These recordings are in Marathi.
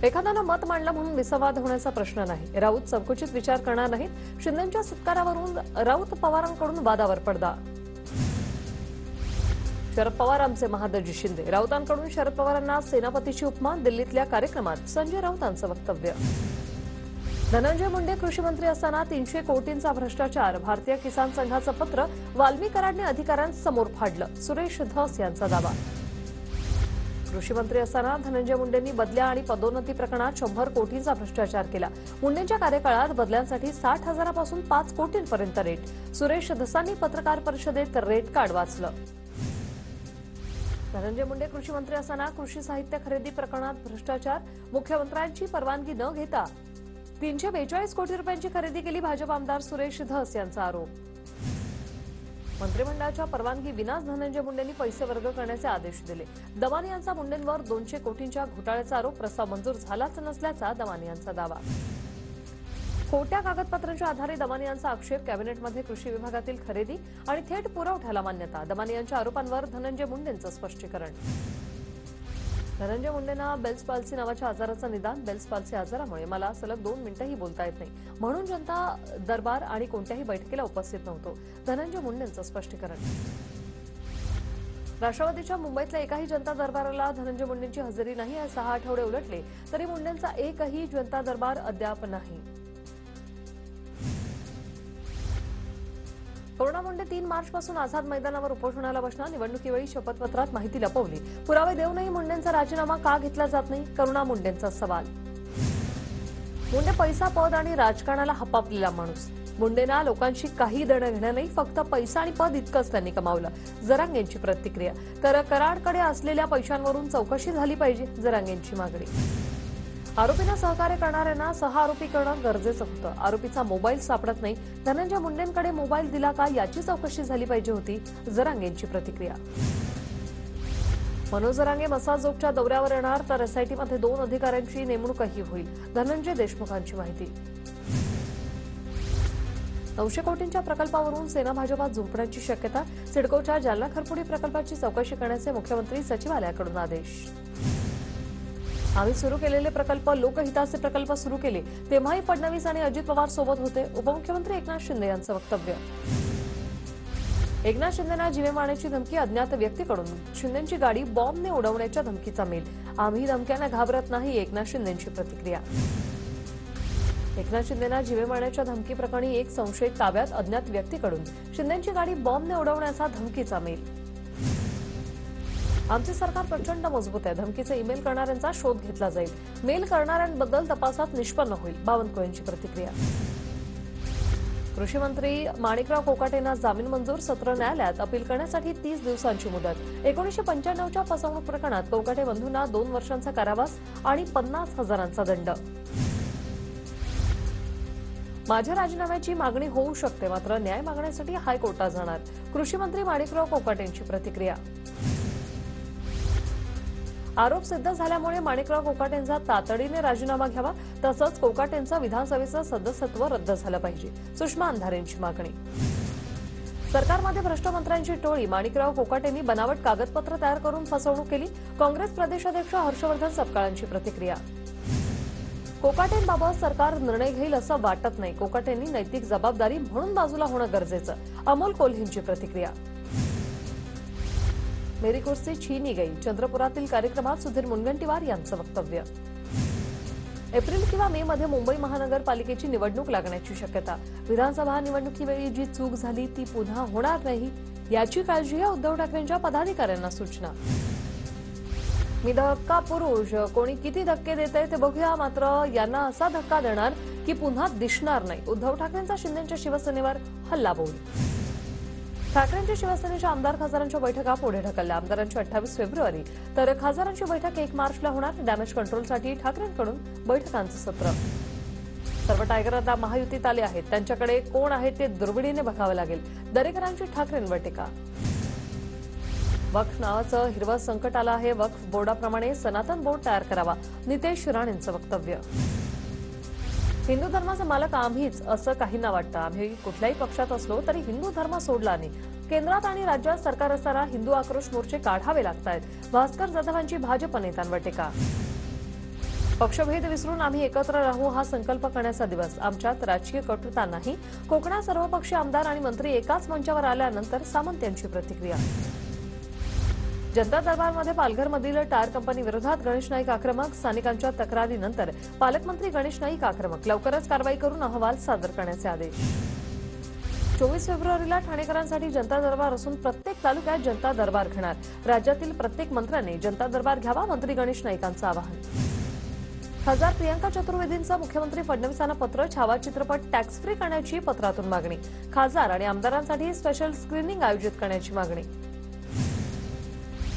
एखाद्याला मत मांडलं म्हणून विसंवाद होण्याचा प्रश्न नाही. राऊत संकुचित विचार करणार नाहीत. शिंदेंच्या सत्कारावरून राऊत पवारांकडून वादावर पडदा. शरद पवार आमचे महादजी शिंदे. राऊतांकडून शरद पवारांना सेनापतीची उपमा. दिल्लीतल्या कार्यक्रमात संजय राऊतांचं वक्तव्य. धनंजय मुंडे कृषी मंत्री असताना 300 कोटींचा भ्रष्टाचार. भारतीय किसान संघाचं पत्र वाल्मी कराडने अधिकाऱ्यांसमोर फाडलं. सुरेश धस यांचा दावा. कृषी मंत्री असताना धनंजय मुंडेंनी बदल्या आणि पदोन्नती प्रकरणात 100 कोटींचा भ्रष्टाचार केला. मुंडेंच्या कार्यकाळात बदल्यांसाठी 60,000पासून 5 कोटींपर्यंत रेट. सुरेश धसांनी पत्रकार परिषदेत रेट कार्ड वाचलं. धनंजय मुंडे कृषी मंत्री असताना कृषी साहित्य खरेदी प्रकरणात भ्रष्टाचार. मुख्यमंत्र्यांची परवानगी न घेता 342 कोटी रुपयांची खरेदी केली. भाजप आमदार सुरेश धस यांचा आरोप. मंत्रिमंडळाच्या परवानगी विनाच धनंजय मुंडेंनी पैसे वर्ग करण्याचे आदेश दिले. दमानी यांचा मुंडेंवर 200 कोटींच्या घोटाळ्याचा आरोप. प्रस्ताव मंजूर झालाच नसल्याचा दमानी यांचा दावा. खोट्या कागदपत्रांच्या आधारे दमानी यांचा आक्षेप. कॅबिनेटमध्ये कृषी विभागातील खरेदी आणि थेट पुरवठ्याला मान्यता. दमानी यांच्या आरोपांवर धनंजय मुंडेंचं स्पष्टीकरण. धनंजय मुंडेंना बेल्स पाल्सी नावाच्या आजाराचं निदान. बेल्स पाल्सी आजारामुळे मला सलग 2 मिनिटंही बोलता येत नाही, म्हणून जनता दरबार आणि कोणत्याही बैठकीला उपस्थित नव्हतो. धनंजय मुंडेंचं स्पष्टीकरण. राष्ट्रवादीच्या मुंबईतल्या एकाही जनता दरबाराला धनंजय मुंडेंची हजेरी नाही. 6 आठवडे उलटले तरी मुंडेंचा एकही जनता दरबार अद्याप नाही. करुणा मुंडे 3 मार्चपासून आझाद मैदानावर उपोषणाला बसणार. निवडणुकीवेळी शपथपत्रात माहिती लपवली. पुरावे देऊनही मुंडेंचा राजीनामा का घेतला जात नाही? करुणा मुंडेंचा सवाल. मुंडे पैसा, पद आणि राजकारणाला हपापलेला माणूस. मुंडेंना लोकांशी काही देणं घेणं नाही, फक्त पैसा आणि पद इतकंच त्यांनी कमावलं. जरांगेंची प्रतिक्रिया. तर कराडकडे असलेल्या पैशांवरून चौकशी झाली पाहिजे. जरांगेंची मागणी. आरोपींना सहकार्य करणाऱ्यांना सह-आरोपी करणं गरजेचं होतं. आरोपीचा मोबाईल सापडत नाही. धनंजय मुंडेंकडे मोबाईल दिला का याची चौकशी झाली पाहिजे होती. जरांगेंची प्रतिक्रिया. मनोज जरांगे मसाजोगच्या दौऱ्यावर येणार, तर एसआयटीमध्ये 2 अधिकाऱ्यांची नेमणूकही होईल. धनंजय देशमुखांची माहिती. 900 कोटींच्या प्रकल्पावरून सेना भाजपात झुंपण्याची शक्यता. सिडकोच्या जालना खरपुडी प्रकल्पाची चौकशी करण्याचे मुख्यमंत्री सचिवालयाकडून आदेश. आम्ही सुरू केलेले प्रकल्प लोकहिताचे प्रकल्प सुरू केले, तेव्हाही फडणवीस आणि अजित पवार सोबत होते. उपमुख्यमंत्री एकनाथ शिंदे यांचं वक्तव्य. एकनाथ शिंदेंना जीवे मारण्याची धमकी. अज्ञात व्यक्तीकडून शिंदेंची गाडी बॉम्बने उडवण्याच्या धमकीचा मेल. आम्ही धमक्यांना घाबरत नाही. एकनाथ शिंदेंची प्रतिक्रिया. एकनाथ शिंदेंना जीवे मारण्याच्या धमकी प्रकरणी एक संशयित ताब्यात. अज्ञात व्यक्तीकडून शिंदेंची गाडी बॉम्बने उडवण्याचा धमकीचा मेल. आमचे सरकार प्रचंड मजबूत आहे. धमकीचे ईमेल करणाऱ्यांचा शोध घेतला जाईल. मेल करणाऱ्यांबद्दल तपासात निष्पन्न होईल. बावनकुळेंची प्रतिक्रिया. कृषी मंत्री माणिकराव कोकाटेंना जामीन मंजूर. सत्र न्यायालयात अपील करण्यासाठी 30 दिवसांची मुदत. 1995च्या फसवणूक प्रकरणात कोकाटे बंधूंना 2 वर्षांचा कारावास आणि 50,000चा दंड. माझ्या राजीनाम्याची मागणी होऊ शकते, मात्र न्याय मागण्यासाठी हायकोर्टात जाणार. कृषी मंत्री माणिकराव कोकाटेंची प्रतिक्रिया. आरोप सिद्ध झाल्यामुळे माणिकराव कोकाटेंचा तातडीने राजीनामा घ्यावा, तसंच कोकाटेंचं विधानसभेचं सदस्यत्व रद्द झालं पाहिजे. सुषमा अंधारेंची मागणी. सरकारमध्ये भ्रष्ट मंत्र्यांची टोळी. माणिकराव कोकाटेंनी बनावट कागदपत्र तयार करून फसवणूक केली. काँग्रेस प्रदेशाध्यक्ष हर्षवर्धन सपकाळांची प्रतिक्रिया. कोकाटेंबाबत सरकार निर्णय घेईल असं वाटत नाही. कोकाटेंनी नैतिक जबाबदारी म्हणून बाजूला होणं गरजेचं. अमोल कोल्हेंची प्रतिक्रिया. मेरी कुर्सी छीनी गई. चंद्रपुरातील कार्यक्रमात सुधीर मुनगंटीवार यांचं वक्तव्य. एप्रिल किंवा मे मध्ये मुंबई महानगरपालिकेची निवडणूक लागण्याची शक्यता. विधानसभा निवडणुकीवेळी जी चूक झाली ती पुन्हा होणार नाही याची काळजी आहे. उद्धव ठाकरेंच्या पदाधिकाऱ्यांना सूचना. मी धक्का पुरुष. कोणी किती धक्के देते ते बघूया, मात्र यांना असा धक्का देणार की पुन्हा दिसणार नाही. उद्धव ठाकरेंचा शिंदेच्या शिवसेनेवर हल्लाबोल. ठाकरेंच्या शिवसेनेच्या आमदार खासदारांच्या बैठका पुढे ढकलल्या. आमदारांची 28 फेब्रुवारी तर खासदारांची बैठक 1 मार्चला होणार. डॅमेज कंट्रोलसाठी ठाकरेंकडून बैठकांचं सत्र. सर्व टायगर आता महायुतीत आले आहेत, त्यांच्याकडे कोण आहे ते दुर्बिणीने बघावं लागेल. दरेकरांची ठाकरेंवर टीका. वक्फ नावाचं हिरवं संकट आलं आहे. वक्फ बोर्डाप्रमाणे सनातन बोर्ड तयार करावा. नितेश राणेंचं वक्तव्य. हिंदू धर्माचे मालक आम्हीच असं काहींना वाटतं. आम्ही कुठल्याही पक्षात असलो तरी हिंदू धर्म सोडला नाही. केंद्रात आणि राज्यात सरकार असताना हिंदू आक्रोश मोर्चे काढावे लागतायत. भास्कर जाधवांची भाजप नेत्यांवर टीका. पक्षभेद विसरून आम्ही एकत्र राहू हा संकल्प करण्याचा दिवस. आमच्यात राजकीय कटुता नाही. कोकणात सर्वपक्षीय आमदार आणि मंत्री एकाच मंचावर आल्यानंतर सामंत यांची प्रतिक्रिया. जनता दरबारमध्ये पालघरमधील टायर कंपनी विरोधात गणेश नाईक आक्रमक. स्थानिकांच्या तक्रारीनंतर पालकमंत्री गणेश नाईक आक्रमक. लवकरच कारवाई करून अहवाल सादर करण्याचे आदेश. 24 फेब्रुवारीला ठाणेकरांसाठी जनता दरबार असून प्रत्येक तालुक्यात जनता दरबार घेणार. राज्यातील प्रत्येक मंत्र्यांनी जनता दरबार घ्यावा. मंत्री गणेश नाईकांचं आवाहन. खासदार प्रियंका चतुर्वेदींचं मुख्यमंत्री फडणवीसांना पत्र. छावा चित्रपट टॅक्स फ्री करण्याची पत्रातून मागणी. खासदार आणि आमदारांसाठी स्पेशल स्क्रीनिंग आयोजित करण्याची मागणी.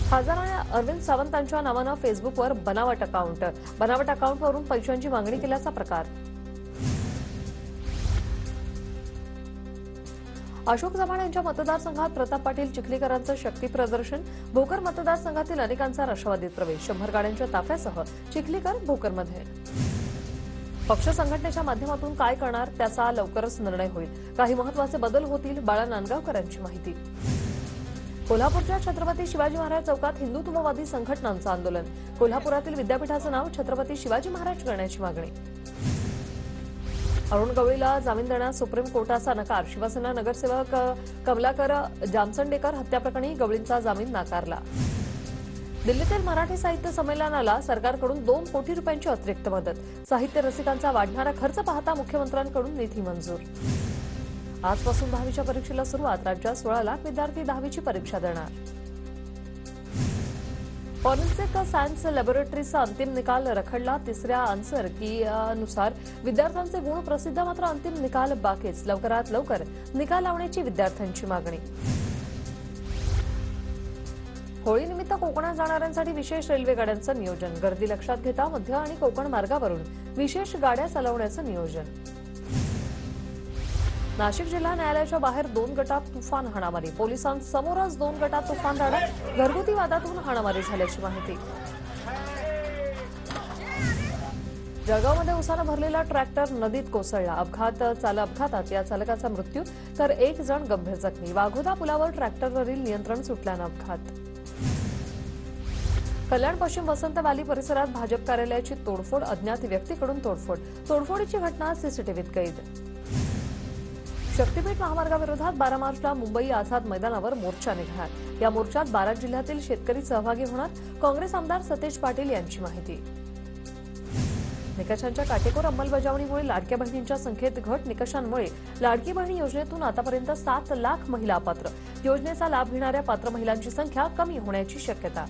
खासदार अरविंद सावंतांच्या नावानं फेसबुकवर बनावट अकाउंटवरून पैशांची मागणी केल्याचा प्रकार. अशोक चव्हाण यांच्या मतदारसंघात प्रताप पाटील चिखलीकरांचं शक्ती प्रदर्शन. भोकर मतदारसंघातील अनेकांचा राष्ट्रवादीत प्रवेश. 100 गाड्यांच्या ताफ्यासह चिखलीकर भोकरमध्ये. पक्ष संघटनेच्या माध्यमातून काय करणार त्याचा लवकरच निर्णय होईल. काही महत्वाचे बदल होतील. बाळा नांदगावकर यांची माहिती. कोल्हापूरच्या छत्रपती शिवाजी महाराज चौकात हिंदुत्ववादी संघटनांचं आंदोलन. कोल्हापुरातील विद्यापीठाचं नाव छत्रपती शिवाजी महाराज करण्याची मागणी. अरुण गवळीला जामीन देण्यास सुप्रीम कोर्टाचा नकार. शिवसेना नगरसेवक कमलाकर जामसंडेकर हत्याप्रकरणी गवळींचा जामीन नाकारला. दिल्लीतील मराठी साहित्य संमेलनाला सरकारकडून 2 कोटी रुपयांची अतिरिक्त मदत. साहित्य रसिकांचा वाढणारा खर्च पाहता मुख्यमंत्र्यांकडून निधी मंजूर. आजपासून 10वीच्या परीक्षेला सुरुवात. राज्यात 16 लाख विद्यार्थी 10वीची परीक्षा देणार. फॉरेन्सिक सायन्स लॅबोरेटरीचा अंतिम निकाल रखडला. तिसऱ्या आन्सर कीनुसार विद्यार्थ्यांचे गुण प्रसिद्ध, मात्र अंतिम निकाल बाकीच. लवकरात लवकर निकाल लावण्याची विद्यार्थ्यांची मागणी. होळीनिमित्त कोकणात जाणाऱ्यांसाठी विशेष रेल्वे गाड्यांचं नियोजन. गर्दी लक्षात घेता मध्य आणि कोकण मार्गावरून विशेष गाड्या चालवण्याचं नियोजन. नाशिक जिल्हा न्यायालयाच्या बाहेर 2 गटात तुफान हाणामारी. पोलिसांसमोरच 2 गटात तुफान लढत. घरगुती वादातून हाणामारी झाल्याची माहिती. जळगावमध्ये उसानं भरलेला ट्रॅक्टर नदीत कोसळला. अपघातात या चालकाचा मृत्यू तर 1 जण गंभीर जखमी. वाघोदा पुलावर ट्रॅक्टरवरील नियंत्रण सुटल्यानं अपघात. कल्याण पश्चिम वसंत व्हॅली परिसरात भाजप कार्यालयाची तोडफोड. अज्ञात व्यक्तीकडून तोडफोडीची घटना सीसीटीव्हीत कैद. शक्तीपीठ महामार्गाविरोधात 12 मार्चला मुंबई आझाद मैदानावर मोर्चा निघणार. या मोर्चात 12 जिल्ह्यातील शेतकरी सहभागी होणार. काँग्रेस आमदार सतेज पाटील यांची माहिती. निकषांच्या काटेकोर अंमलबजावणीमुळे लाडक्या बहिणींच्या संख्येत घट. निकषांमुळे लाडकी बहिणी योजनेतून आतापर्यंत 7 लाख महिला अपात्र. योजनेचा लाभ घेणाऱ्या पात्र महिलांची संख्या कमी होण्याची शक्यता.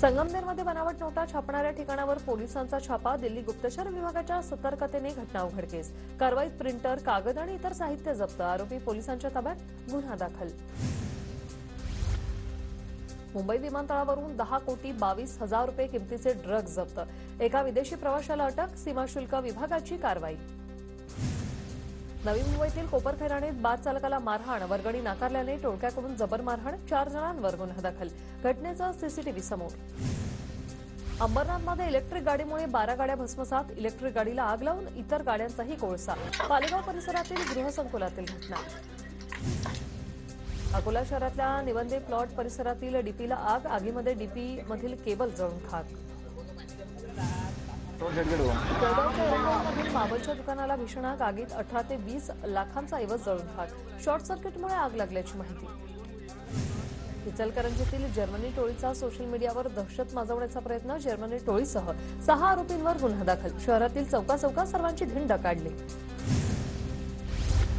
संगमनेरमध्ये बनावट नोटा छापणाऱ्या ठिकाणावर पोलिसांचा छापा. दिल्ली गुप्तचर विभागाच्या सतर्कतेने घटना उघडकीस. कारवाईत प्रिंटर, कागद आणि इतर साहित्य जप्त. आरोपी पोलिसांच्या ताब्यात. गुन्हा दाखल. मुंबई विमानतळावरून 10 कोटी 22 हजार रुपये किमतीचे ड्रग्ज जप्त. एका विदेशी प्रवाशाला अटक. सीमाशुल्क विभागाची कारवाई. नवी मुंबईतील कोपरखैराणीत बास चालकाला मारहाण. वर्गणी नाकारल्याने टोळक्याकडून जबर मारहाण. 4 जणांवर गुन्हा दाखल. घटनेचा सीसीटीव्ही समोर. अंबरनाथमध्ये इलेक्ट्रिक गाडीमुळे 12 गाड्या भस्मसात. इलेक्ट्रिक गाडीला आग लावून इतर गाड्यांचाही कोळसा. पालेगाव परिसरातील गृहसंकुलातील घटना. अकोला शहरातल्या निवंदे प्लॉट परिसरातील डीपीला आग. आगीमध्ये डीपी मधील केबल जळून खाक. जळगावच्या एरंडोलमधील मावलच्या दुकानाला भीषण आग. आगीत 18 ते 20 लाखांचा ऐवज जळून खाक. शॉर्ट सर्किटमुळे आग लागल्याची माहिती. इचलकरंजीतील जर्मनी टोळीचा सोशल मीडियावर दहशत माजवण्याचा प्रयत्न. जर्मनी टोळीसह 6 आरोपींवर गुन्हा दाखल. शहरातील चौका सर्वांची धिंड काढली.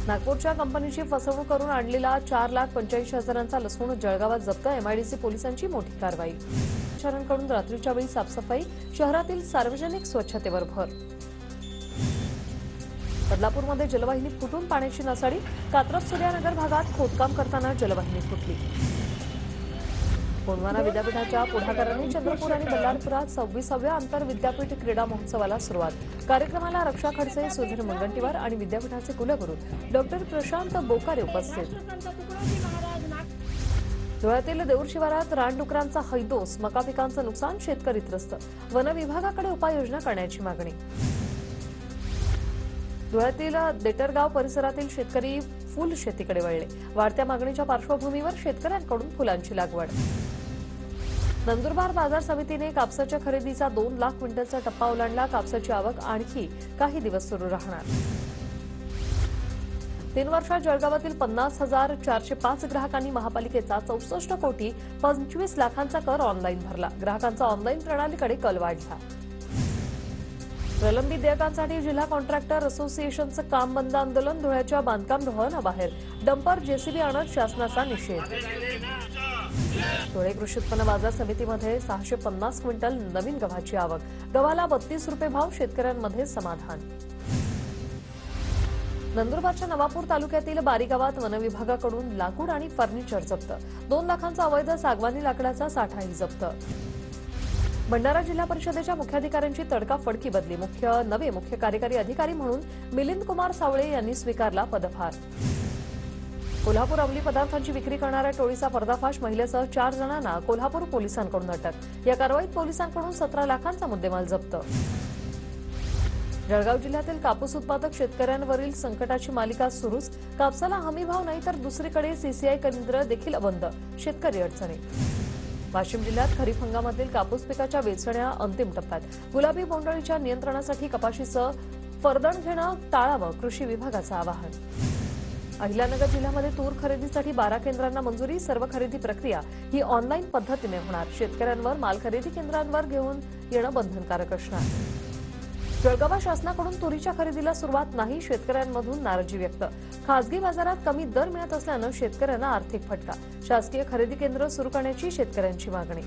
नागपूरच्या कंपनीची फसवणूक करून आणलेला 4,85,000चा लसूण जळगावात जप्त. एमआयडीसी पोलिसांची मोठी कारवाई. कर्मचाऱ्यांकडून रात्रीच्या वेळी साफसफाई. शहरातील सार्वजनिक स्वच्छतेवर भर. बदलापूरमध्ये जलवाहिनी फुटून पाण्याची नासाडी. कात्रज सूर्यानगर भागात खोदकाम करताना जलवाहिनी फुटली. गोंडवाना विद्यापीठाच्या पुढाकाराने चंद्रपूर आणि बल्लारपुरात 26व्या आंतर विद्यापीठ क्रीडा महोत्सवाला सुरुवात. कार्यक्रमाला रक्षा खडसे, सुधीर मुनगंटीवार आणि विद्यापीठाचे कुलगुरू डॉक्टर प्रशांत बोकारे उपस्थित. धुळ्यातील देऊर शिवारात रानडुकरांचा हैदोस. मका पिकांचं नुकसान. शेतकरी त्रस्त. वन विभागाकडे उपाययोजना करण्याची मागणी. धुळ्यातील देटरगाव परिसरातील शेतकरी फुल शेतीकडे वळले. वाढत्या मागणीच्या पार्श्वभूमीवर शेतकऱ्यांकडून फुलांची लागवड. नंदुरबार बाजार समितीने कापसाच्या खरेदीचा 2 लाख क्विंटलचा टप्पा ओलांडला. कापसाची आवक आणखी काही दिवस सुरू राहणार. 3 वर्षात जळगावातील 50,405 ग्राहकांनी महापालिकेचा 64 कोटी 25 लाखांचा कर ऑनलाईन भरला. ग्राहकांचा ऑनलाईन प्रणालीकडे कल वाढला. प्रलंबित देयकांसाठी जिल्हा कॉन्ट्रॅक्टर असोसिएशनचं काम बंद आंदोलन. धुळ्याच्या बांधकाम भवनाबाहेर डंपर जेसीबी आणत शासनाचा निषेध. धुळे कृषी उत्पन्न बाजार समितीमध्ये 650 क्विंटल नवीन गव्हाची आवक. गव्हाला 32 रुपये भाव. शेतकऱ्यांमध्ये समाधान. नंदुरबारच्या नवापूर तालुक्यातील बारी गावात वनविभागाकडून लाकूड आणि फर्निचर जप्त. 2 लाखांचा अवैध सागवानी लाकडाचा साठाही जप्त. भंडारा जिल्हा परिषदेच्या मुख्याधिकाऱ्यांची तडकाफडकी बदली. नवे मुख्य कार्यकारी अधिकारी म्हणून मिलिंद कुमार सावळे यांनी स्वीकारला पदभार. कोल्हापूर अंमली पदार्थांची विक्री करणाऱ्या टोळीचा पर्दाफाश. महिलेसह 4 जणांना कोल्हापूर पोलिसांकडून अटक. या कारवाईत पोलिसांकडून 17 लाखांचा मुद्देमाल जप्त. जळगाव जिल्ह्यातील कापूस उत्पादक शेतकऱ्यांवरील संकटाची मालिका सुरूच. कापसाला हमीभाव नाही तर दुसरीकडे सीसीआय केंद्र देखील बंद. शेतकरी अडचणीत. वाशिम जिल्ह्यात खरीप हंगामातील कापूस पिकाच्या वेचण्या अंतिम टप्प्यात. गुलाबी बोंडअळीच्या नियंत्रणासाठी कपाशीचं फरदण घेणं टाळावं. कृषी विभागाचं आवाहन. अहिल्यानगर जिल्ह्यामध्ये तूर खरेदीसाठी 12 केंद्रांना मंजुरी. सर्व खरेदी प्रक्रिया ही ऑनलाईन पद्धतीने होणार. शेतकऱ्यांवर माल खरेदी केंद्रांवर घेऊन येणं बंधनकारक असणार. जळगाव शासनाकडून तुरीच्या खरेदीला सुरुवात नाही. शेतकऱ्यांमधून नाराजी व्यक्त. खासगी बाजारात कमी दर मिळत असल्यानं शेतकऱ्यांना आर्थिक फटका. शासकीय खरेदी केंद्र सुरू करण्याची शेतकऱ्यांची मागणी.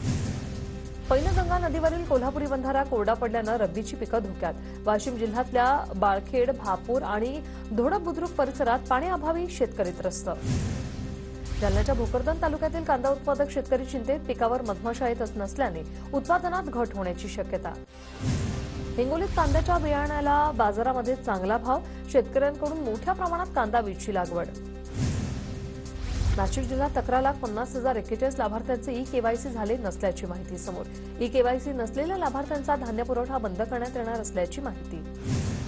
पैनगंगा नदीवरील कोल्हापुरी बंधारा कोरडा पडल्यानं रब्बीची पिकं धोक्यात. वाशिम जिल्ह्यातल्या बाळखेड, भापूर आणि धोडप-बुद्रुक परिसरात पाण्याअभावी शेतकरी त्रस्त. जालन्याच्या भोकरदन तालुक्यातील कांदा उत्पादक शेतकरी चिंतेत. पिकावर मधमाशा येत नसल्याने उत्पादनात घट होण्याची शक्यता. हिंगोलीत कांद्याच्या बियाण्याला बाजारामध्ये चांगला भाव. शेतकऱ्यांकडून मोठ्या प्रमाणात कांदा बीजची लागवड. नाशिक जिल्ह्यात 11,50,041 लाभार्थ्यांचे ई-केवायसी झाले नसल्याची माहिती समोर. ई-केवायसी नसलेल्या लाभार्थ्यांचा धान्य पुरवठा बंद करण्यात येणार असल्याची माहिती.